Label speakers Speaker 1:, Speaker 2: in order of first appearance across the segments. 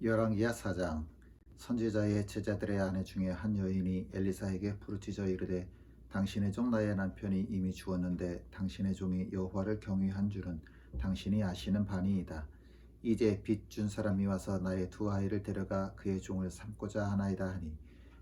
Speaker 1: 열왕기하 4장. 선지자의 제자들의 아내 중에 한 여인이 엘리사에게 부르짖어 이르되 당신의 종 나의 남편이 이미 죽었는데 당신의 종이 여호와를 경외한 줄은 당신이 아시는 바니이다. 이제 빚 준 사람이 와서 나의 두 아이를 데려가 그의 종을 삼고자 하나이다 하니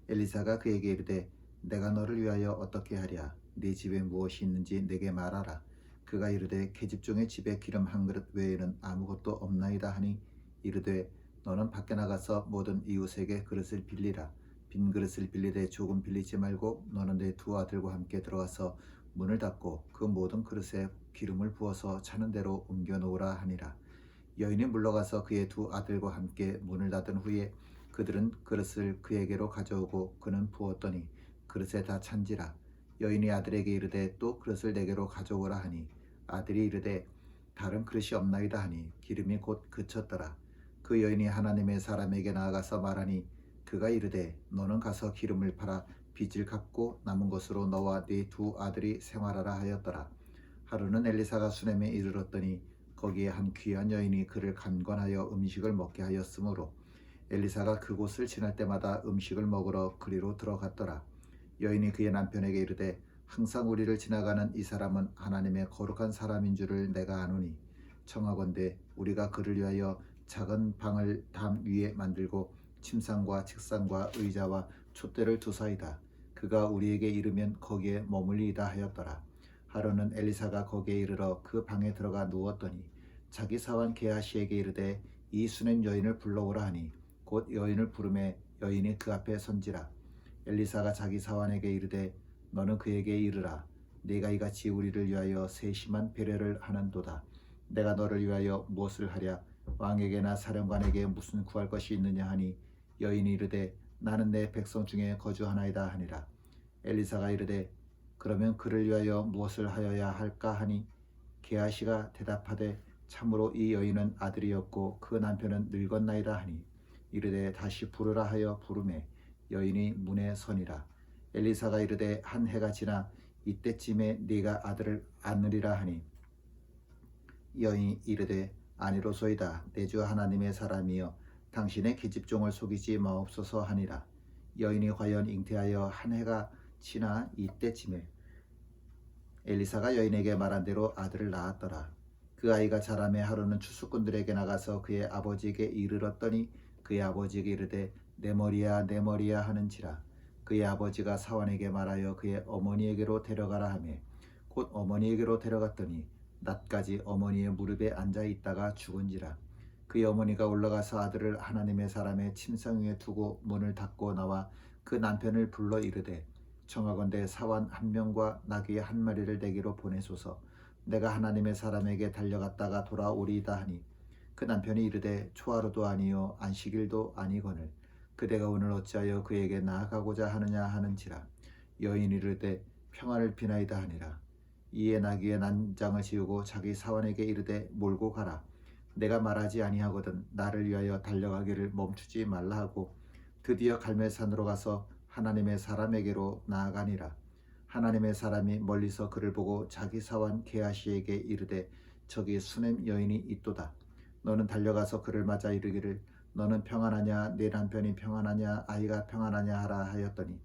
Speaker 1: 엘리사가 그에게 이르되 내가 너를 위하여 어떻게 하랴. 네 집에 무엇이 있는지 내게 말하라. 그가 이르되 계집종의 집에 기름 한 그릇 외에는 아무것도 없나이다 하니 이르되 너는 밖에 나가서 모든 이웃에게 그릇을 빌리라. 빈 그릇을 빌리되 조금 빌리지 말고 너는 네 두 아들과 함께 들어가서 문을 닫고 그 모든 그릇에 기름을 부어서 차는 대로 옮겨 놓으라 하니라. 여인이 물러가서 그의 두 아들과 함께 문을 닫은 후에 그들은 그릇을 그에게로 가져오고 그는 부었더니 그릇에 다 찬지라. 여인이 아들에게 이르되 또 그릇을 내게로 가져오라 하니 아들이 이르되 다른 그릇이 없나이다 하니 기름이 곧 그쳤더라. 그 여인이 하나님의 사람에게 나아가서 말하니 그가 이르되 너는 가서 기름을 팔아 빚을 갚고 남은 것으로 너와 네 두 아들이 생활하라 하였더라. 하루는 엘리사가 수넴에 이르렀더니 거기에 한 귀한 여인이 그를 간관하여 음식을 먹게 하였으므로 엘리사가 그곳을 지날 때마다 음식을 먹으러 그리로 들어갔더라. 여인이 그의 남편에게 이르되 항상 우리를 지나가는 이 사람은 하나님의 거룩한 사람인 줄을 내가 아노니 청하건대 우리가 그를 위하여 작은 방을 담 위에 만들고 침상과 책상과 의자와 촛대를 두사이다. 그가 우리에게 이르면 거기에 머물리이다 하였더라. 하루는 엘리사가 거기에 이르러 그 방에 들어가 누웠더니 자기 사환 게하시에게 이르되 이 수넴 여인을 불러오라 하니 곧 여인을 부르매 여인이 그 앞에 선지라. 엘리사가 자기 사환에게 이르되 너는 그에게 이르라. 네가 이같이 우리를 위하여 세심한 배려를 하는도다. 내가 너를 위하여 무엇을 하랴. 왕에게나 사령관에게 무슨 구할 것이 있느냐 하니 여인이 이르되 나는 내 백성 중에 거주하나이다 하니라. 엘리사가 이르되 그러면 그를 위하여 무엇을 하여야 할까 하니 게하시가 대답하되 참으로 이 여인은 아들이었고 그 남편은 늙었나이다 하니 이르되 다시 부르라 하여 부르매 여인이 문에 서니라. 엘리사가 이르되 한 해가 지나 이때쯤에 네가 아들을 안으리라 하니 여인이 이르되 아니로소이다. 내 주 하나님의 사람이여 당신의 계집종을 속이지 마옵소서 하니라. 여인이 과연 잉태하여 한 해가 지나 이때쯤에 엘리사가 여인에게 말한 대로 아들을 낳았더라. 그 아이가 자라매 하루는 추수꾼들에게 나가서 그의 아버지에게 이르렀더니 그의 아버지에게 이르되 내 머리야 내 머리야 하는지라. 그의 아버지가 사환에게 말하여 그의 어머니에게로 데려가라 하며 곧 어머니에게로 데려갔더니 낮까지 어머니의 무릎에 앉아 있다가 죽은지라. 그의 어머니가 올라가서 아들을 하나님의 사람의 침상 위에 두고 문을 닫고 나와 그 남편을 불러 이르되 청하건대 사환 한 명과 나귀 한 마리를 내게로 보내소서. 내가 하나님의 사람에게 달려갔다가 돌아오리이다 하니 그 남편이 이르되 초하루도 아니요 안식일도 아니거늘 그대가 오늘 어찌하여 그에게 나아가고자 하느냐 하는지라. 여인이 이르되 평안을 비나이다 하니라. 이에 나귀의 난장을 지우고 자기 사환에게 이르되 몰고 가라. 내가 말하지 아니하거든 나를 위하여 달려가기를 멈추지 말라 하고 드디어 갈멜산으로 가서 하나님의 사람에게로 나아가니라. 하나님의 사람이 멀리서 그를 보고 자기 사환 게하시에게 이르되 저기 수넴 여인이 있도다. 너는 달려가서 그를 맞아 이르기를 너는 평안하냐 내 남편이 평안하냐 아이가 평안하냐 하라 하였더니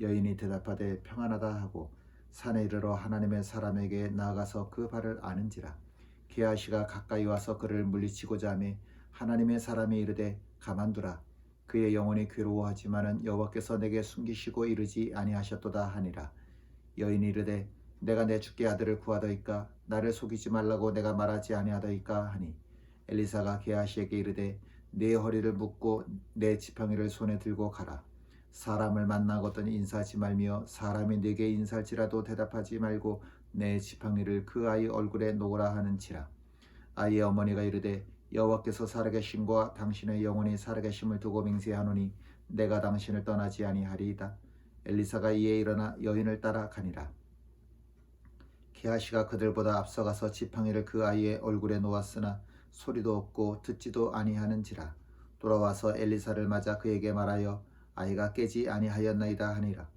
Speaker 1: 여인이 대답하되 평안하다 하고 산에 이르러 하나님의 사람에게 나아가서 그 발을 아는지라. 게하시가 가까이 와서 그를 물리치고자 하매 하나님의 사람이 이르되 가만두라. 그의 영혼이 괴로워하지만은 여호와께서 내게 숨기시고 이르지 아니하셨도다 하니라. 여인이 이르되 내가 내 주께 아들을 구하더이까 나를 속이지 말라고 내가 말하지 아니하더이까 하니 엘리사가 게하시에게 이르되 네 허리를 묶고 내 지팡이를 손에 들고 가라. 사람을 만나거든 인사하지 말며 사람이 네게 인사할지라도 대답하지 말고 내 지팡이를 그 아이 얼굴에 놓으라 하는지라. 아이의 어머니가 이르되 여호와께서 살아계심과 당신의 영혼이 살아계심을 두고 맹세하노니 내가 당신을 떠나지 아니하리이다. 엘리사가 이에 일어나 여인을 따라 가니라. 게하시가 그들보다 앞서가서 지팡이를 그 아이의 얼굴에 놓았으나 소리도 없고 듣지도 아니하는지라. 돌아와서 엘리사를 맞아 그에게 말하여 아이가 깨지 아니하였나이다 하니라.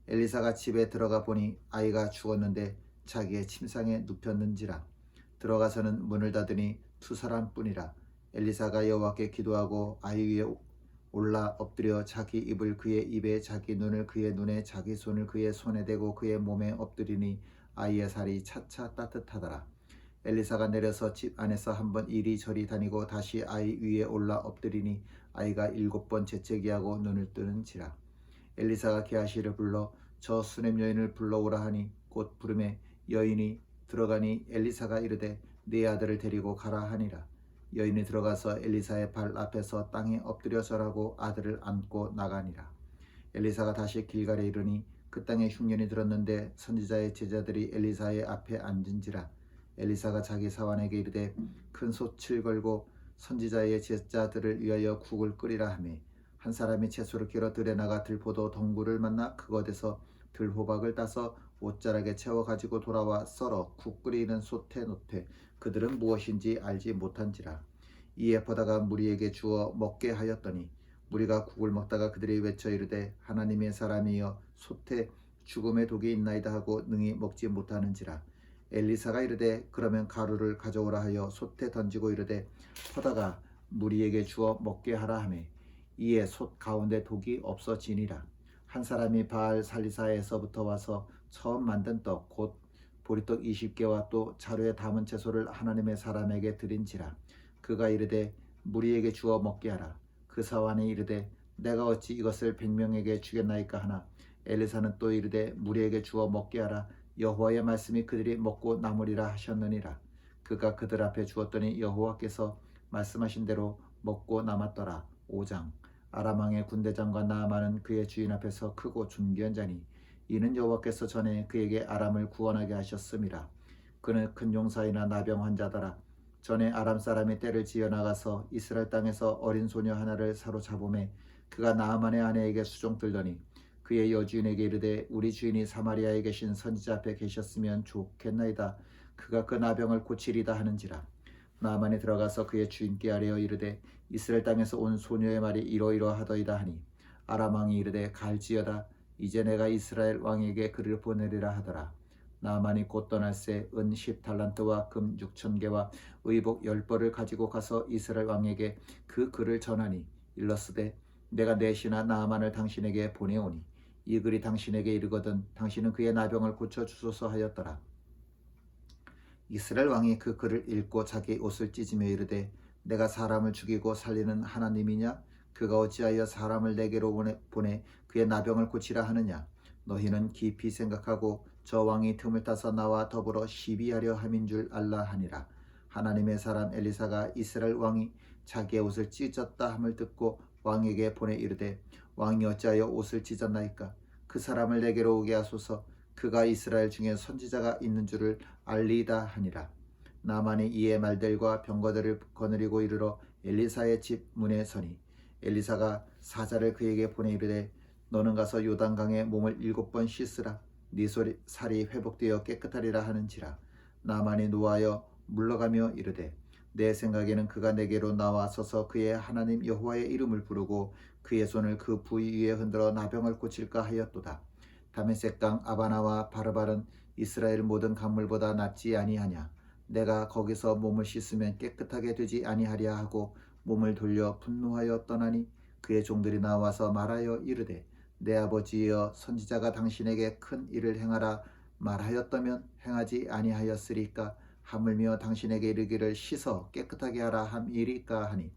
Speaker 1: 엘리사가 집에 들어가 보니 아이가 죽었는데 자기의 침상에 눕혔는지라. 들어가서는 문을 닫으니 두 사람뿐이라. 엘리사가 여호와께 기도하고 아이 위에 올라 엎드려 자기 입을 그의 입에 자기 눈을 그의 눈에 자기 손을 그의 손에 대고 그의 몸에 엎드리니 아이의 살이 차차 따뜻하더라. 엘리사가 내려서 집 안에서 한번 이리저리 다니고 다시 아이 위에 올라 엎드리니 아이가 7번 재채기하고 눈을 뜨는지라. 엘리사가 게하시를 불러 저 수냄 여인을 불러오라 하니 곧 부름에 여인이 들어가니 엘리사가 이르되 네 아들을 데리고 가라 하니라. 여인이 들어가서 엘리사의 발 앞에서 땅에 엎드려 절하고 아들을 안고 나가니라. 엘리사가 다시 길갈에 이르니 그 땅에 흉년이 들었는데 선지자의 제자들이 엘리사의 앞에 앉은지라. 엘리사가 자기 사환에게 이르되 큰 솥을 걸고 선지자의 제자들을 위하여 국을 끓이라 하매 한 사람이 채소를 끼러 들에 나가 들포도 덩굴을 만나 그곳에서 들호박을 따서 옷자락에 채워 가지고 돌아와 썰어 국 끓이는 솥에 놓되 그들은 무엇인지 알지 못한지라. 이에 보다가 무리에게 주어 먹게 하였더니 무리가 국을 먹다가 그들이 외쳐 이르되 하나님의 사람이여 솥에 죽음의 독이 있나이다 하고 능히 먹지 못하는지라. 엘리사가 이르되 그러면 가루를 가져오라 하여 솥에 던지고 이르되 포다가 무리에게 주어 먹게 하라 하매 이에 솥 가운데 독이 없어지니라. 한 사람이 바알 살리사에서부터 와서 처음 만든 떡 곧 보리떡 20개와 또 자루에 담은 채소를 하나님의 사람에게 드린지라. 그가 이르되 무리에게 주어 먹게 하라. 그 사환이 이르되 내가 어찌 이것을 100명에게 주겠나이까 하나 엘리사는 또 이르되 무리에게 주어 먹게 하라. 여호와의 말씀이 그들이 먹고 남으리라 하셨느니라. 그가 그들 앞에 주었더니 여호와께서 말씀하신 대로 먹고 남았더라. 5장. 아람 왕의 군대장과 나아만은 그의 주인 앞에서 크고 존귀한 자니 이는 여호와께서 전에 그에게 아람을 구원하게 하셨음이라. 그는 큰 용사이나 나병 환자더라. 전에 아람 사람이 떼를 지어 나가서 이스라엘 땅에서 어린 소녀 하나를 사로잡음에 그가 나아만의 아내에게 수종들더니 그의 여주인에게 이르되 우리 주인이 사마리아에 계신 선지자 앞에 계셨으면 좋겠나이다. 그가 그 나병을 고치리다 하는지라. 나아만이 들어가서 그의 주인께 아뢰어 이르되 이스라엘 땅에서 온 소녀의 말이 이러이러하더이다 하니 아람 왕이 이르되 갈지어다. 이제 내가 이스라엘 왕에게 그를 보내리라 하더라. 나아만이 곧 떠날새 은 10달란트와 금 6,000개와 의복 10벌을 가지고 가서 이스라엘 왕에게 그 글을 전하니 일러스되 내가 내 신하 나아만을 당신에게 보내오니 이 글이 당신에게 이르거든 당신은 그의 나병을 고쳐주소서 하였더라. 이스라엘 왕이 그 글을 읽고 자기 옷을 찢으며 이르되 내가 사람을 죽이고 살리는 하나님이냐? 그가 어찌하여 사람을 내게로 보내 그의 나병을 고치라 하느냐? 너희는 깊이 생각하고 저 왕이 틈을 타서 나와 더불어 시비하려 함인 줄 알라 하니라. 하나님의 사람 엘리사가 이스라엘 왕이 자기의 옷을 찢었다 함을 듣고 왕에게 보내 이르되 왕이 어찌하여 옷을 찢었나이까? 그 사람을 내게로 오게 하소서. 그가 이스라엘 중에 선지자가 있는 줄을 알리이다 하니라. 나만이 이에 말들과 병거들을 거느리고 이르러 엘리사의 집 문에 서니 엘리사가 사자를 그에게 보내 이르되 너는 가서 요단강에 몸을 7번 씻으라. 네 살이 회복되어 깨끗하리라 하는지라. 나만이 노하여 물러가며 이르되 내 생각에는 그가 내게로 나와 서서 그의 하나님 여호와의 이름을 부르고 그의 손을 그 부위 위에 흔들어 나병을 고칠까 하였도다. 다메섹강 아바나와 바르발은 이스라엘 모든 강물보다 낫지 아니하냐. 내가 거기서 몸을 씻으면 깨끗하게 되지 아니하랴 하고 몸을 돌려 분노하여 떠나니 그의 종들이 나와서 말하여 이르되 내 아버지여 선지자가 당신에게 큰 일을 행하라 말하였다면 행하지 아니하였으리까? 하물며 당신에게 이르기를 씻어 깨끗하게 하라 함이리까 하니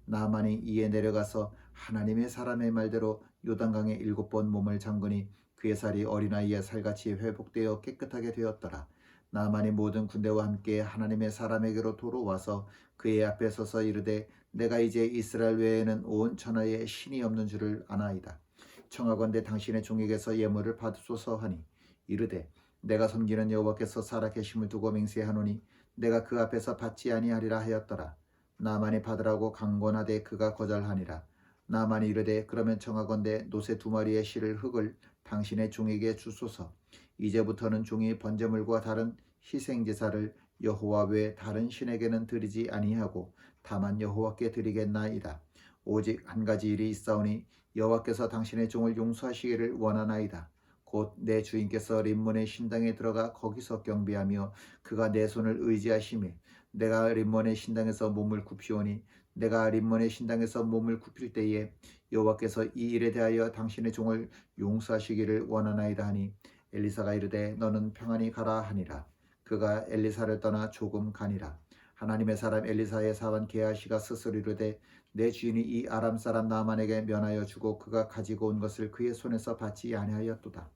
Speaker 1: 나만이 이에 내려가서 하나님의 사람의 말대로 요단강에 7번 몸을 잠그니 그의 살이 어린아이의 살같이 회복되어 깨끗하게 되었더라. 나만이 모든 군대와 함께 하나님의 사람에게로 돌아와서 그의 앞에 서서 이르되 내가 이제 이스라엘 외에는 온 천하에 신이 없는 줄을 아나이다. 청하건대 당신의 종에게서 예물을 받으소서 하니 이르되 내가 섬기는 여호와께서 살아계심을 두고 맹세하노니 내가 그 앞에서 받지 아니하리라 하였더라. 나만이 받으라고 강권하되 그가 거절하니라. 나만이 이르되 그러면 청하건대 노새 2마리의 실을 흙을 당신의 종에게 주소서. 이제부터는 종이 번제물과 다른 희생제사를 여호와 외 다른 신에게는 드리지 아니하고 다만 여호와께 드리겠나이다. 오직 한 가지 일이 있사오니 여호와께서 당신의 종을 용서하시기를 원하나이다. 곧 내 주인께서 림몬의 신당에 들어가 거기서 경배하며 그가 내 손을 의지하시며 내가 림몬의 신당에서 몸을 굽히오니 내가 림몬의 신당에서 몸을 굽힐 때에 여호와께서 이 일에 대하여 당신의 종을 용서하시기를 원하나이다 하니 엘리사가 이르되 너는 평안히 가라 하니라. 그가 엘리사를 떠나 조금 가니라. 하나님의 사람 엘리사의 사환 게하시가 스스로 이르되 내 주인이 이 아람 사람 나만에게 면하여 주고 그가 가지고 온 것을 그의 손에서 받지 아니하였도다.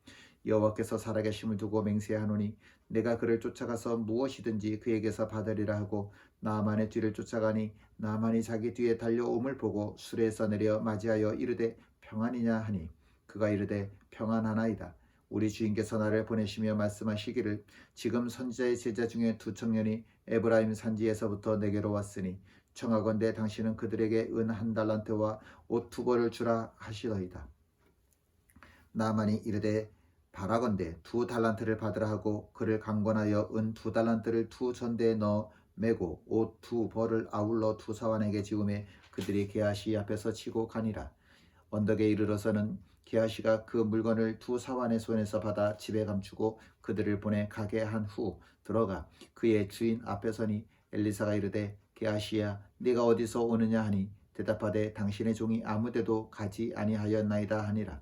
Speaker 1: 여호와께서 살아계심을 두고 맹세하노니 내가 그를 쫓아가서 무엇이든지 그에게서 받으리라 하고 나만의 뒤를 쫓아가니 나만이 자기 뒤에 달려옴을 보고 수레에서 내려 맞이하여 이르되 평안이냐 하니 그가 이르되 평안하나이다. 우리 주인께서 나를 보내시며 말씀하시기를 지금 선지자의 제자 중에 두 청년이 에브라임 산지에서부터 내게로 왔으니 청하건대 당신은 그들에게 은 1달란트와 옷 2벌을 주라 하시더이다. 나만이 이르되 바라건대 2달란트를 받으라 하고 그를 강권하여 은 2달란트를 2전대에 넣어 메고 옷 2벌을 아울러 2사환에게 지우매 그들이 게하시 앞에서 치고 가니라. 언덕에 이르러서는 게하시가 그 물건을 2사환의 손에서 받아 집에 감추고 그들을 보내 가게 한 후 들어가 그의 주인 앞에 서니 엘리사가 이르되 게하시야 네가 어디서 오느냐 하니 대답하되 당신의 종이 아무데도 가지 아니하였나이다 하니라.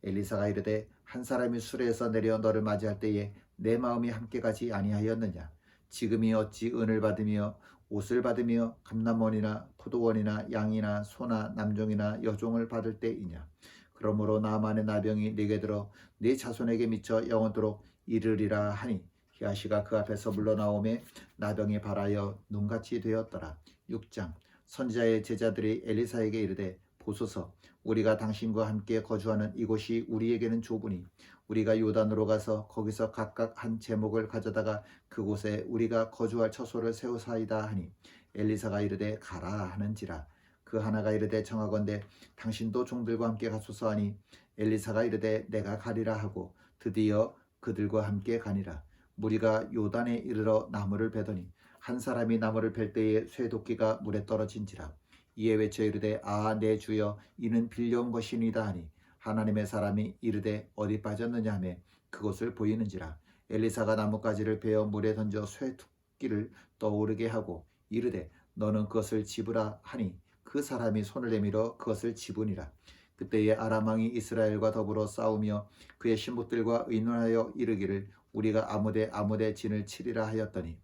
Speaker 1: 엘리사가 이르되 한 사람이 수레에서 내려 너를 맞이할 때에 내 마음이 함께 가지 아니하였느냐. 지금이 어찌 은을 받으며 옷을 받으며 감람원이나 포도원이나 양이나 소나 남종이나 여종을 받을 때이냐. 그러므로 나만의 나병이 네게 들어 네 자손에게 미쳐 영원토록 이르리라 하니 게하시가 그 앞에서 물러나오매 나병이 발하여 눈같이 되었더라. 6장. 선지자의 제자들이 엘리사에게 이르되 보소서 우리가 당신과 함께 거주하는 이곳이 우리에게는 좁으니 우리가 요단으로 가서 거기서 각각 한 제목을 가져다가 그곳에 우리가 거주할 처소를 세우사이다 하니 엘리사가 이르되 가라 하는지라. 그 하나가 이르되 청하건대 당신도 종들과 함께 가소서 하니 엘리사가 이르되 내가 가리라 하고 드디어 그들과 함께 가니라. 무리가 요단에 이르러 나무를 베더니 한 사람이 나무를 벨 때에 쇠도끼가 물에 떨어진지라. 이에 외쳐 이르되 내 주여 이는 빌려온 것이니이다 하니 하나님의 사람이 이르되 어디 빠졌느냐 하며 그곳을 보이는지라. 엘리사가 나뭇가지를 베어 물에 던져 쇠도끼를 떠오르게 하고 이르되 너는 그것을 집으라 하니 그 사람이 손을 내밀어 그것을 집으니라. 그때에 아람 왕이 이스라엘과 더불어 싸우며 그의 신복들과 의논하여 이르기를 우리가 아무데 진을 치리라 하였더니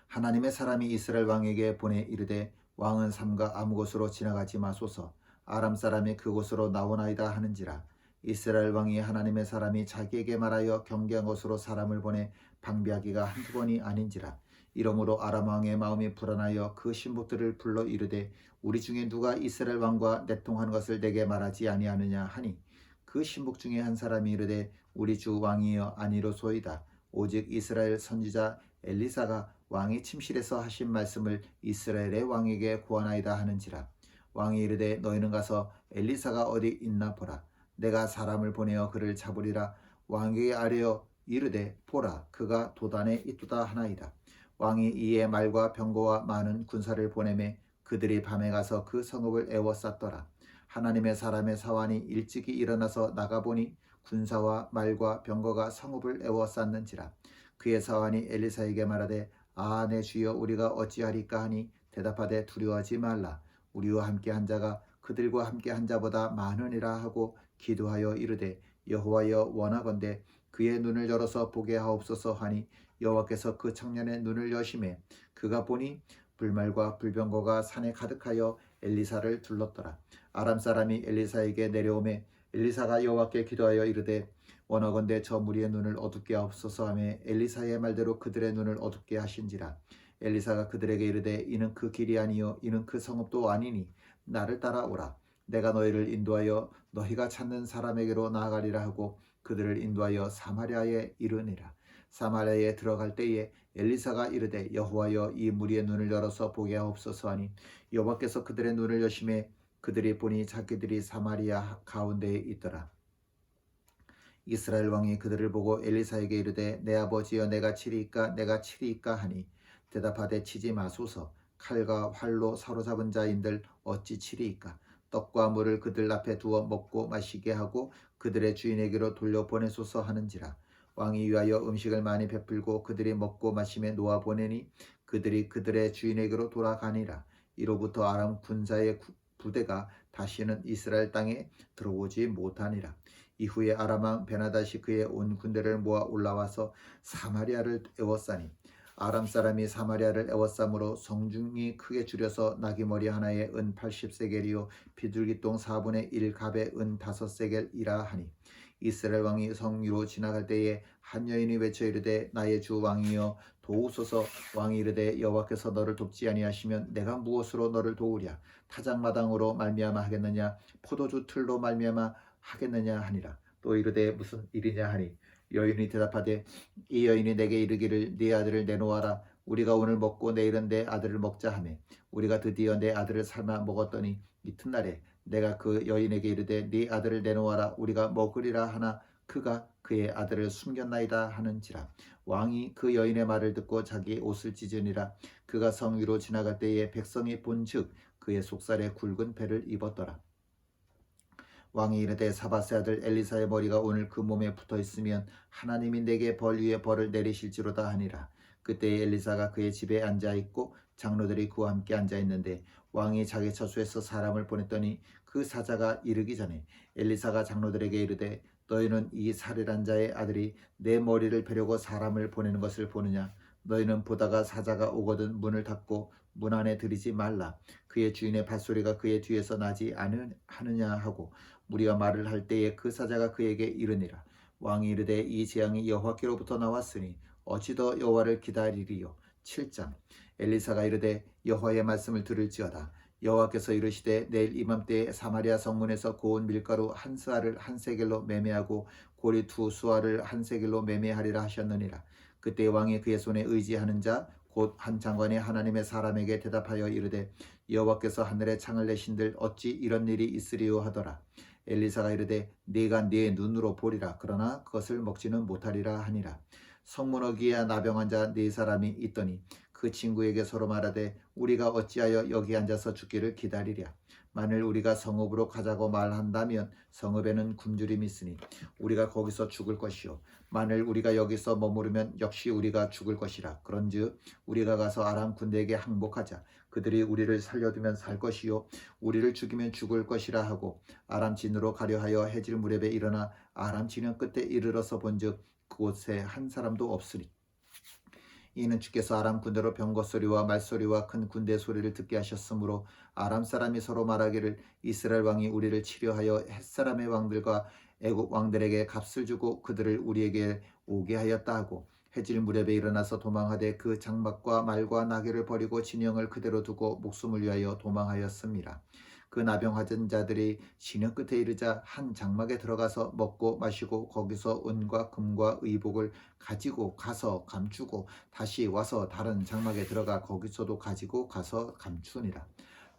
Speaker 1: 하나님의 사람이 이스라엘 왕에게 보내 이르되 왕은 삼가 아무 곳으로 지나가지 마소서 아람 사람이 그곳으로 나오나이다 하는지라. 이스라엘 왕이 하나님의 사람이 자기에게 말하여 경계한 곳으로 사람을 보내 방비하기가 한두 번이 아닌지라. 이러므로 아람 왕의 마음이 불안하여 그 신복들을 불러 이르되 우리 중에 누가 이스라엘 왕과 내통하는 것을 내게 말하지 아니하느냐 하니 그 신복 중에 한 사람이 이르되 우리 주 왕이여 아니로소이다. 오직 이스라엘 선지자 엘리사가 왕이 침실에서 하신 말씀을 이스라엘의 왕에게 고하나이다 하는지라. 왕이 이르되 너희는 가서 엘리사가 어디 있나 보라. 내가 사람을 보내어 그를 잡으리라. 왕에게 아뢰어 이르되 보라 그가 도단에 있도다 하나이다. 왕이 이에 말과 병거와 많은 군사를 보내매 그들이 밤에 가서 그 성읍을 에워쌌더라. 하나님의 사람의 사환이 일찍이 일어나서 나가보니 군사와 말과 병거가 성읍을 에워쌌는지라. 그의 사환이 엘리사에게 말하되 내 주여 우리가 어찌하리까 하니 대답하되 두려워하지 말라. 우리와 함께 한 자가 그들과 함께 한 자보다 많으니라 하고 기도하여 이르되 여호와여 원하건대 그의 눈을 열어서 보게 하옵소서 하니 여호와께서 그 청년의 눈을 여시매 그가 보니 불말과 불병거가 산에 가득하여 엘리사를 둘렀더라. 아람 사람이 엘리사에게 내려오매 엘리사가 여호와께 기도하여 이르되 원하건대 저 무리의 눈을 어둡게 하옵소서 하며 엘리사의 말대로 그들의 눈을 어둡게 하신지라. 엘리사가 그들에게 이르되 이는 그 길이 아니요 이는 그 성읍도 아니니 나를 따라오라. 내가 너희를 인도하여 너희가 찾는 사람에게로 나아가리라 하고 그들을 인도하여 사마리아에 이르니라. 사마리아에 들어갈 때에 엘리사가 이르되 여호와여 이 무리의 눈을 열어서 보게 하옵소서 하니 여호와께서 그들의 눈을 여심해 그들이 보니 자기들이 사마리아 가운데에 있더라. 이스라엘 왕이 그들을 보고 엘리사에게 이르되 내 아버지여 내가 치리이까 하니 대답하되 치지 마소서. 칼과 활로 사로잡은 자인들 어찌 치리이까. 떡과 물을 그들 앞에 두어 먹고 마시게 하고 그들의 주인에게로 돌려보내소서 하는지라. 왕이 위하여 음식을 많이 베풀고 그들이 먹고 마심에 놓아 보내니 그들이 그들의 주인에게로 돌아가니라. 이로부터 아람 군사의 부대가 다시는 이스라엘 땅에 들어오지 못하니라. 이후에 아람 왕 베나다시 그의 온 군대를 모아 올라와서 사마리아를 에워싸니 아람 사람이 사마리아를 에워싸므로 성중이 크게 줄여서 나귀머리 하나에 은 80세겔이요 비둘기똥 4분의 1 갑에 은 5세겔이라 하니 이스라엘 왕이 성 위로 지나갈 때에 한 여인이 외쳐 이르되 나의 주 왕이여 도우소서. 왕이 이르되 여호와께서 너를 돕지 아니하시면 내가 무엇으로 너를 도우랴. 타작마당으로 말미암아 하겠느냐 포도주 틀로 말미암아 하겠느냐 하니라. 또 이르되 무슨 일이냐 하니 여인이 대답하되 이 여인이 내게 이르기를 네 아들을 내놓아라. 우리가 오늘 먹고 내일은 내 아들을 먹자 하매 우리가 드디어 내 아들을 삶아 먹었더니 이튿날에 내가 그 여인에게 이르되 네 아들을 내놓아라. 우리가 먹으리라 하나 그가 그의 아들을 숨겼나이다 하는지라. 왕이 그 여인의 말을 듣고 자기 옷을 찢으니라. 그가 성 위로 지나갈 때에 백성이 본즉 그의 속살에 굵은 배를 입었더라. 왕이 이르되 사밧의 아들 엘리사의 머리가 오늘 그 몸에 붙어 있으면 하나님이 내게 벌 위에 벌을 내리실지로다 하니라. 그때 엘리사가 그의 집에 앉아 있고 장로들이 그와 함께 앉아 있는데 왕이 자기 처소에서 사람을 보냈더니 그 사자가 이르기 전에 엘리사가 장로들에게 이르되 너희는 이 살인한 자의 아들이 내 머리를 베려고 사람을 보내는 것을 보느냐. 너희는 보다가 사자가 오거든 문을 닫고 문 안에 들이지 말라. 그의 주인의 발소리가 그의 뒤에서 나지 않으느냐 하고 무리가 말을 할 때에 그 사자가 그에게 이르니라. 왕이 이르되 이 재앙이 여호와께로부터 나왔으니 어찌 더 여호와를 기다리리요. 7장. 엘리사가 이르되 여호와의 말씀을 들을지어다. 여호와께서 이르시되 내일 이맘때에 사마리아 성문에서 고운 밀가루 한 스아를 한 세겔로 매매하고 고리 두 수아를 한 세겔로 매매하리라 하셨느니라. 그때 왕이 그의 손에 의지하는 자 곧 한 장관이 하나님의 사람에게 대답하여 이르되 여호와께서 하늘에 창을 내신들 어찌 이런 일이 있으리요 하더라. 엘리사가 이르되 네가 네 눈으로 보리라. 그러나 그것을 먹지는 못하리라 하니라. 성문 어귀에 나병한 자 네 사람이 있더니 그 친구에게 서로 말하되 우리가 어찌하여 여기 앉아서 죽기를 기다리랴. 만일 우리가 성읍으로 가자고 말한다면 성읍에는 굶주림이 있으니 우리가 거기서 죽을 것이요 만일 우리가 여기서 머무르면 역시 우리가 죽을 것이라. 그런즉 우리가 가서 아람 군대에게 항복하자. 그들이 우리를 살려두면 살 것이요 우리를 죽이면 죽을 것이라 하고 아람 진으로 가려 하여 해질 무렵에 일어나 아람 진영 끝에 이르러서 본즉 그곳에 한 사람도 없으리. 이는 주께서 아람 군대로 병거 소리와 말소리와 큰 군대 소리를 듣게 하셨으므로 아람 사람이 서로 말하기를 이스라엘 왕이 우리를 치려하여 햇사람의 왕들과 애국 왕들에게 값을 주고 그들을 우리에게 오게 하였다 하고 해질 무렵에 일어나서 도망하되 그 장막과 말과 나귀를 버리고 진영을 그대로 두고 목숨을 위하여 도망하였습니다. 그 나병하던 자들이 진영 끝에 이르자 한 장막에 들어가서 먹고 마시고 거기서 은과 금과 의복을 가지고 가서 감추고 다시 와서 다른 장막에 들어가 거기서도 가지고 가서 감추니라.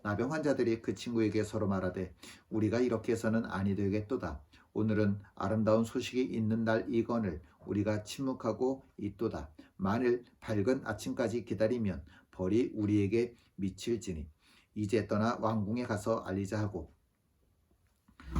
Speaker 1: 나병한 자들이 그 친구에게 서로 말하되 우리가 이렇게 해서는 아니 되겠도다. 오늘은 아름다운 소식이 있는 날이거늘 우리가 침묵하고 있도다. 만일 밝은 아침까지 기다리면 벌이 우리에게 미칠지니 이제 떠나 왕궁에 가서 알리자 하고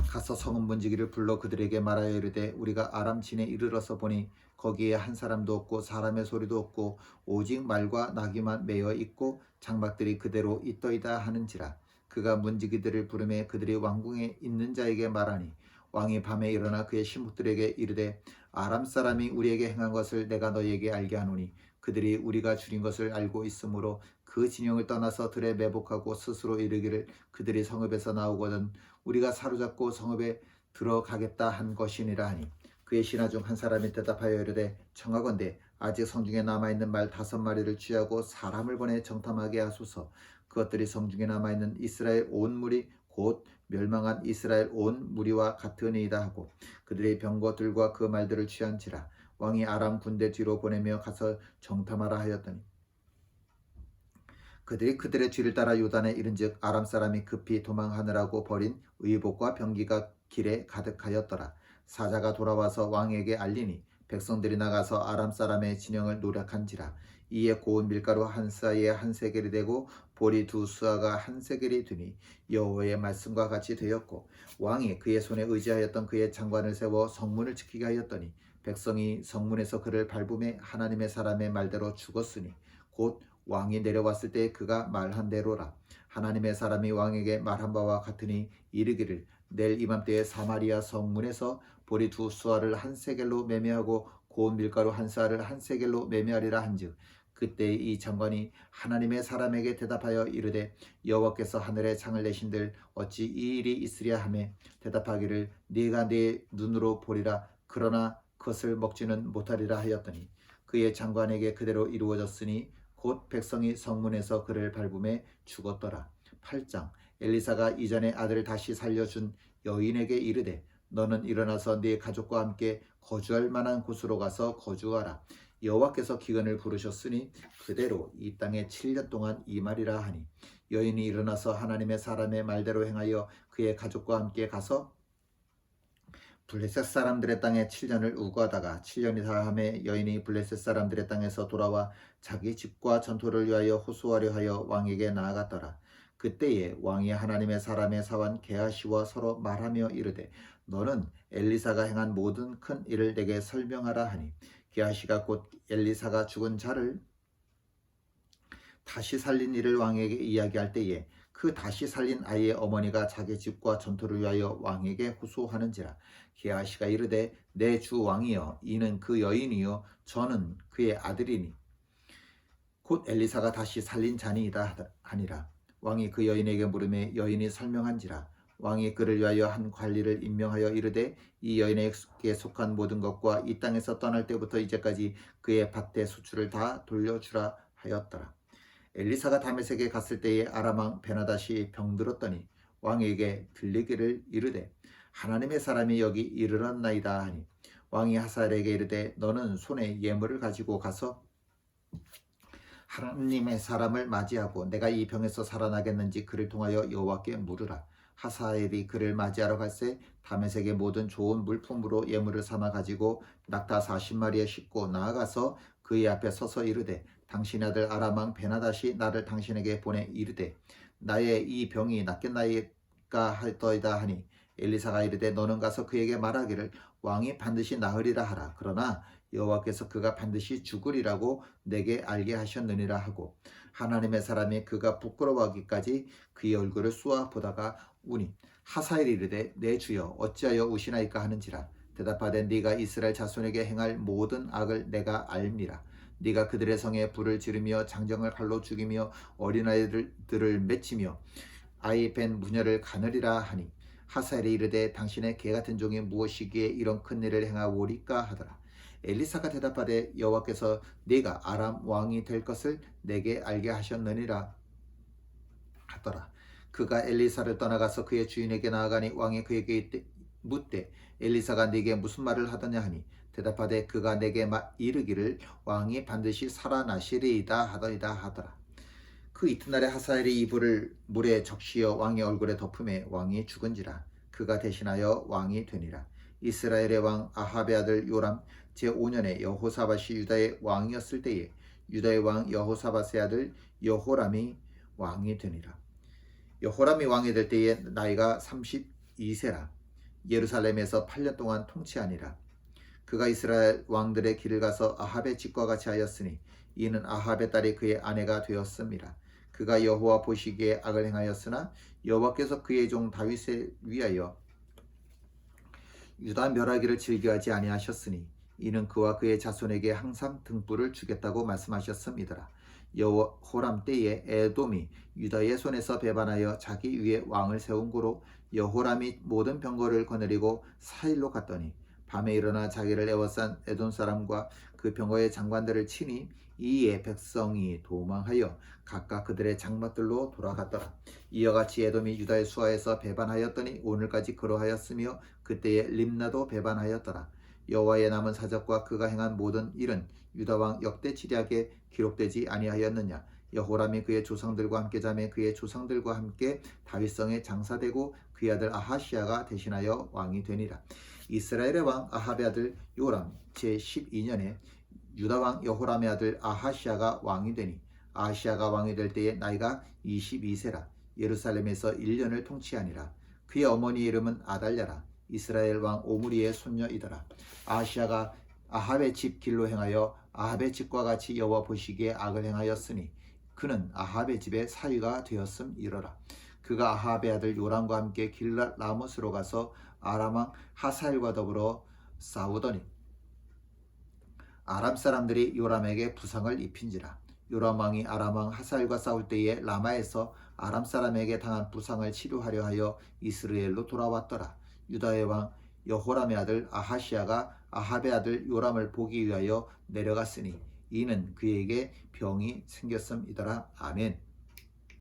Speaker 1: 가서 성읍 문지기를 불러 그들에게 말하여 이르되 우리가 아람 진에 이르러서 보니 거기에 한 사람도 없고 사람의 소리도 없고 오직 말과 나귀만 매여 있고 장막들이 그대로 있더이다 하는지라. 그가 문지기들을 부르매 그들이 왕궁에 있는 자에게 말하니 왕이 밤에 일어나 그의 신복들에게 이르되 아람 사람이 우리에게 행한 것을 내가 너희에게 알게 하노니 그들이 우리가 줄인 것을 알고 있으므로 그 진영을 떠나서 들에 매복하고 스스로 이르기를 그들이 성읍에서 나오거든 우리가 사로잡고 성읍에 들어가겠다 한 것이니라 하니 그의 신하 중 한 사람이 대답하여 이르되 청하건대 아직 성중에 남아있는 말 5마리를 취하고 사람을 보내 정탐하게 하소서. 그것들이 성중에 남아있는 이스라엘 온 무리 곧 멸망한 이스라엘 온 무리와 같으니이다 하고 그들의 병거들과 그 말들을 취한지라. 왕이 아람 군대 뒤로 보내며 가서 정탐하라 하였더니 그들이 그들의 뒤를 따라 요단에 이른즉 아람 사람이 급히 도망하느라고 버린 의복과 병기가 길에 가득하였더라. 사자가 돌아와서 왕에게 알리니 백성들이 나가서 아람 사람의 진영을 노략한지라. 이에 고운 밀가루 한 스아에 한 세겔이 되고 보리 두 수아가 한 세겔이 되니 여호와의 말씀과 같이 되었고 왕이 그의 손에 의지하였던 그의 장관을 세워 성문을 지키게 하였더니 백성이 성문에서 그를 밟음에 하나님의 사람의 말대로 죽었으니 곧 왕이 내려왔을 때 그가 말한 대로라. 하나님의 사람이 왕에게 말한 바와 같으니 이르기를 내일 이맘때에 사마리아 성문에서 보리 두 수알을 한 세겔로 매매하고 고운 밀가루 한 쌀을 한 세겔로 매매하리라 한즉 그때 이 장관이 하나님의 사람에게 대답하여 이르되 여호와께서 하늘에 창을 내신들 어찌 이 일이 있으랴 하매 대답하기를 네가 내 눈으로 보리라 그러나 그것을 먹지는 못하리라 하였더니 그의 장관에게 그대로 이루어졌으니 곧 백성이 성문에서 그를 밟음에 죽었더라. 8장 엘리사가 이전에 아들을 다시 살려준 여인에게 이르되 너는 일어나서 네 가족과 함께 거주할 만한 곳으로 가서 거주하라. 여호와께서 기근을 부르셨으니 그대로 이 땅에 7년 동안 임하리라 하니 여인이 일어나서 하나님의 사람의 말대로 행하여 그의 가족과 함께 가서 블레셋 사람들의 땅에 7년을 우거하다가 7년이 다함에 여인이 블레셋 사람들의 땅에서 돌아와 자기 집과 전토를 위하여 호소하려 하여 왕에게 나아갔더라. 그때에 왕이 하나님의 사람의 사환 게하시와 서로 말하며 이르되 너는 엘리사가 행한 모든 큰 일을 내게 설명하라 하니 게하시가 곧 엘리사가 죽은 자를 다시 살린 일을 왕에게 이야기할 때에 그 다시 살린 아이의 어머니가 자기 집과 전토를 위하여 왕에게 호소하는지라. 게하시가 이르되 내 주 왕이여 이는 그 여인이요 저는 그의 아들이니 곧 엘리사가 다시 살린 자니이다 하니라. 왕이 그 여인에게 물으매 여인이 설명한지라. 왕이 그를 위하여 한 관리를 임명하여 이르되 이 여인에게 속한 모든 것과 이 땅에서 떠날 때부터 이제까지 그의 밭대 수출을 다 돌려주라 하였더라. 엘리사가 다메섹에 갔을 때에 아람왕 베나다시 병들었더니 왕에게 들리기를 이르되 하나님의 사람이 여기 이르렀나이다 하니 왕이 하사엘에게 이르되 너는 손에 예물을 가지고 가서 하나님의 사람을 맞이하고 내가 이 병에서 살아나겠는지 그를 통하여 여호와께 물으라. 하사엘이 그를 맞이하러 갈새 다메섹의 모든 좋은 물품으로 예물을 삼아 가지고 낙타 40마리에 싣고 나아가서 그의 앞에 서서 이르되 당신 아들 아람왕 베나다시 나를 당신에게 보내 이르되 나의 이 병이 낫겠나이까 하더이다 하니 엘리사가 이르되 너는 가서 그에게 말하기를 왕이 반드시 나으리라 하라. 그러나 여호와께서 그가 반드시 죽으리라고 내게 알게 하셨느니라 하고 하나님의 사람이 그가 부끄러워하기까지 그의 얼굴을 쏘아 보다가 우니 하사엘이 이르되 내 주여 어찌하여 우시나이까 하는지라. 대답하되 네가 이스라엘 자손에게 행할 모든 악을 내가 알미라. 네가 그들의 성에 불을 지르며 장정을 칼로 죽이며 어린아이들을 맺히며 아이 벤 무녀를 가느리라 하니 하사엘이 이르되 당신의 개같은 종이 무엇이기에 이런 큰 일을 행하오리까 하더라. 엘리사가 대답하되 여호와께서 네가 아람 왕이 될 것을 내게 알게 하셨느니라 하더라. 그가 엘리사를 떠나가서 그의 주인에게 나아가니 왕이 그에게 묻되 엘리사가 네게 무슨 말을 하더냐 하니 대답하되 그가 내게 이르기를 왕이 반드시 살아나시리이다 하더이다 하더라. 그 이튿날에 하사엘이 이불을 물에 적시어 왕의 얼굴에 덮음에 왕이 죽은지라. 그가 대신하여 왕이 되니라. 이스라엘의 왕 아합의 아들 요람 제5년에 여호사밧이 유다의 왕이었을 때에 유다의 왕 여호사밧의 아들 여호람이 왕이 되니라. 여호람이 왕이 될 때에 나이가 32세라. 예루살렘에서 8년 동안 통치하니라. 그가 이스라엘 왕들의 길을 가서 아합의 집과 같이 하였으니 이는 아합의 딸이 그의 아내가 되었습니다. 그가 여호와 보시기에 악을 행하였으나 여호와께서 그의 종 다윗을 위하여 유다 멸하기를 즐겨하지 아니하셨으니 이는 그와 그의 자손에게 항상 등불을 주겠다고 말씀하셨음이더라. 여호람 때에 에돔이 유다의 손에서 배반하여 자기 위에 왕을 세운 고로 여호람이 모든 병거를 거느리고 사일로 갔더니 밤에 일어나 자기를 에워싼 에돔 사람과 그 병거의 장관들을 치니 이에 백성이 도망하여 각각 그들의 장막들로 돌아갔더라. 이와 같이 에돔이 유다의 수하에서 배반하였더니 오늘까지 그러하였으며 그때에 림나도 배반하였더라. 여호와의 남은 사적과 그가 행한 모든 일은 유다 왕 역대지략에 기록되지 아니하였느냐. 여호람이 그의 조상들과 함께 자매 그의 조상들과 함께 다윗성에 장사되고 그의 아들 아하시야가 대신하여 왕이 되니라. 이스라엘의 왕 아합의 아들 요람 제12년에 유다 왕 여호람의 아들 아하시야가 왕이 되니 아하시야가 왕이 될 때에 나이가 22세라. 예루살렘에서 1년을 통치하니라. 그의 어머니의 이름은 아달랴라. 이스라엘 왕 오므리의 손녀이더라. 아하시야가 아합의 집 길로 행하여 아합의 집과 같이 여호와 보시기에 악을 행하였으니 그는 아합의 집의 사위가 되었음이러라. 그가 아합의 아들 요람과 함께 길랏 라못으로 가서 아람 왕 하사엘과 더불어 싸우더니 아람 사람들이 요람에게 부상을 입힌지라. 요람 왕이 아람 왕 하사엘과 싸울 때에 라마에서 아람 사람에게 당한 부상을 치료하려 하여 이스라엘로 돌아왔더라. 유다의 왕 여호람의 아들 아하시아가 아합의 아들 요람을 보기 위하여 내려갔으니 이는 그에게 병이 생겼음이더라. 아멘.